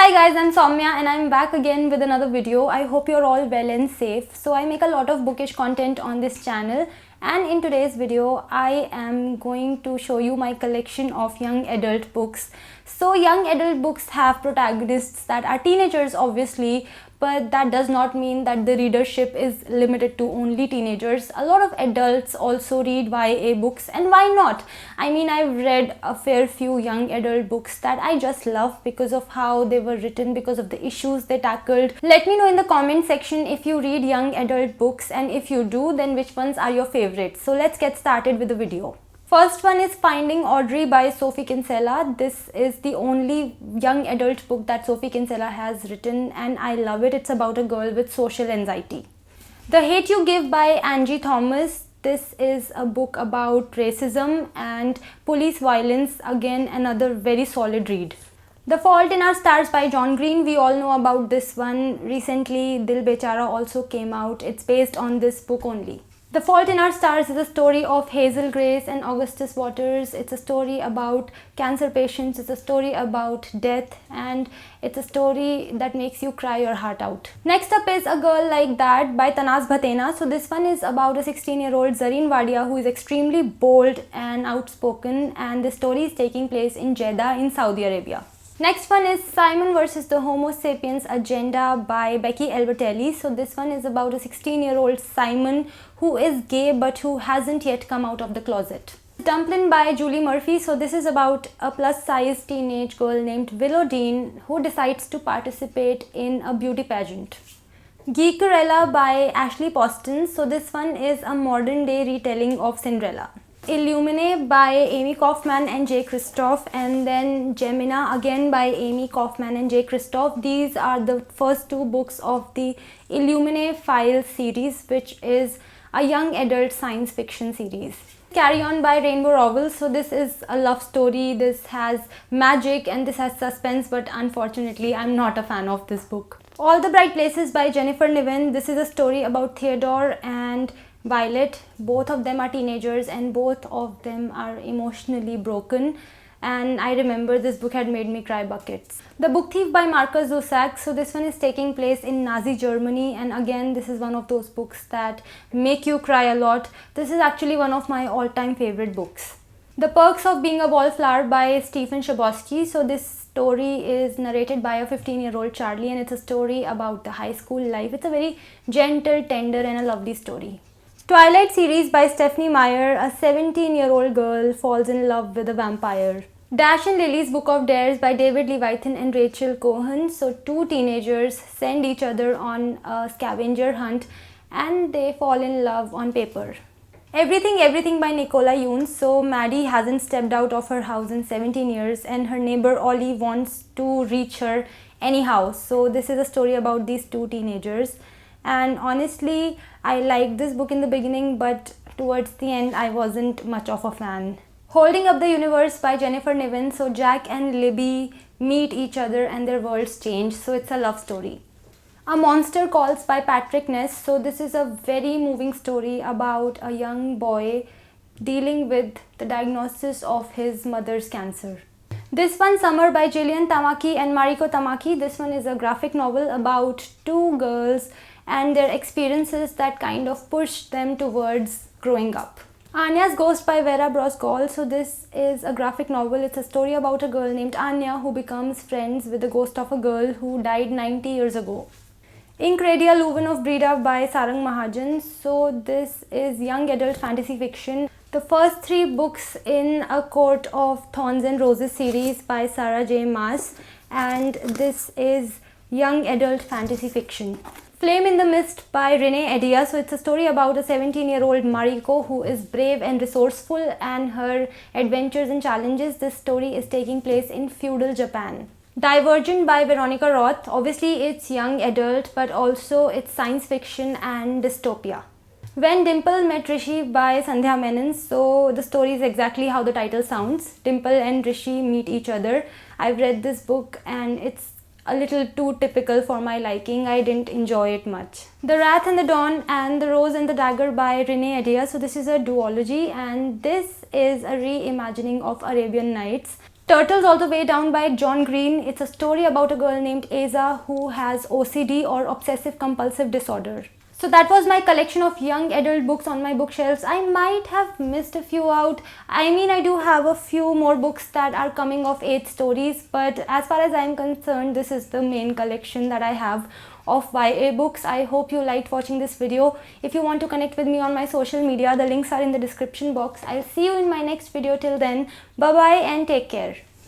Hi guys, I'm Soumya and I'm back again with another video. I hope you're all well and safe. So I make a lot of bookish content on this channel, and in today's video I am going to show you my collection of young adult books. So young adult books have protagonists that are teenagers obviously, but that does not mean that the readership is limited to only teenagers. A lot of adults also read YA books, and why not? I mean, I've read a fair few young adult books that I just love because of how they were written, because of the issues they tackled. Let me know in the comment section if you read young adult books, and if you do, then which ones are your favorites. So let's get started with the video. First one is Finding Audrey by Sophie Kinsella. This is the only young adult book that Sophie Kinsella has written, and I love it. It's about a girl with social anxiety. The Hate You Give by Angie Thomas. This is a book about racism and police violence. Again, another very solid read. The Fault in Our Stars by John Green. We all know about this one. Recently, Dil Bechara also came out. It's based on this book only. The Fault in Our Stars is a story of Hazel Grace and Augustus Waters. It's a story about cancer patients. It's a story about death, and it's a story that makes you cry your heart out. Next up is A Girl Like That by Tanaz Bhatena. So this one is about a 16-year-old Zareen Wadia who is extremely bold and outspoken, and the story is taking place in Jeddah in Saudi Arabia. Next one is Simon vs. the Homo Sapiens Agenda by Becky Albertelli. So this one is about a 16-year-old Simon who is gay but who hasn't yet come out of the closet. Dumplin' by Julie Murphy. So this is about a plus-size teenage girl named Willow Dean who decides to participate in a beauty pageant. Geekerella by Ashley Poston. So this one is a modern-day retelling of Cinderella. Illumine by Amy Kaufman and Jay Kristoff, and then Gemina again by Amy Kaufman and Jay Kristoff. These are the first two books of the Illumine Files series, which is a young adult science fiction series. Carry On by Rainbow Rowell. So this is a love story. This has magic and this has suspense, but unfortunately I'm not a fan of this book. All the Bright Places by Jennifer Niven. This is a story about Theodore and Violet. Both of them are teenagers and both of them are emotionally broken, and I remember this book had made me cry buckets. The Book Thief by Markus Zusak. So this one is taking place in Nazi Germany, and again this is one of those books that make you cry a lot. This is actually one of my all-time favorite books. The Perks of Being a Wallflower by Stephen Chbosky. So this story is narrated by a 15-year-old Charlie, and it's a story about the high school life. It's a very gentle, tender and a lovely story. Twilight series by Stephenie Meyer. A 17-year-old girl falls in love with a vampire. Dash and Lily's Book of Dares by David Leviathan and Rachel Cohen. So two teenagers send each other on a scavenger hunt and they fall in love on paper. Everything by Nicola Yoon. So Maddie hasn't stepped out of her house in 17 years and her neighbor Ollie wants to reach her anyhow. So this is a story about these two teenagers. And honestly, I liked this book in the beginning, but towards the end, I wasn't much of a fan. Holding Up the Universe by Jennifer Niven. So Jack and Libby meet each other and their worlds change. So it's a love story. A Monster Calls by Patrick Ness. So this is a very moving story about a young boy dealing with the diagnosis of his mother's cancer. This one, Summer by Jillian Tamaki and Mariko Tamaki. This one is a graphic novel about two girls and their experiences that kind of pushed them towards growing up. Anya's Ghost by Vera Brosgol. So this is a graphic novel. It's a story about a girl named Anya who becomes friends with the ghost of a girl who died 90 years ago. Incredia Leuven of Breda by Sarang Mahajan. So this is young adult fantasy fiction. The first three books in A Court of Thorns and Roses series by Sarah J. Maas, and this is young adult fantasy fiction. Flame in the Mist by Renee Edia. So it's a story about a 17-year-old Mariko who is brave and resourceful and her adventures and challenges. This story is taking place in feudal Japan. Divergent by Veronica Roth. Obviously it's young adult, but also it's science fiction and dystopia. When Dimple Met Rishi by Sandhya Menon. So the story is exactly how the title sounds. Dimple and Rishi meet each other. I've read this book and it's a little too typical for my liking. I didn't enjoy it much. The Wrath and the Dawn and The Rose and the Dagger by Renee Edia. So this is a duology and this is a reimagining of Arabian Nights. Turtles All the Way Down by John Green. It's a story about a girl named Asa who has OCD or obsessive compulsive disorder. So that was my collection of young adult books on my bookshelves. I might have missed a few out. I mean, I do have a few more books that are coming of age stories, but as far as I'm concerned, this is the main collection that I have of YA books. I hope you liked watching this video. If you want to connect with me on my social media, the links are in the description box. I'll see you in my next video. Till then, bye bye and take care.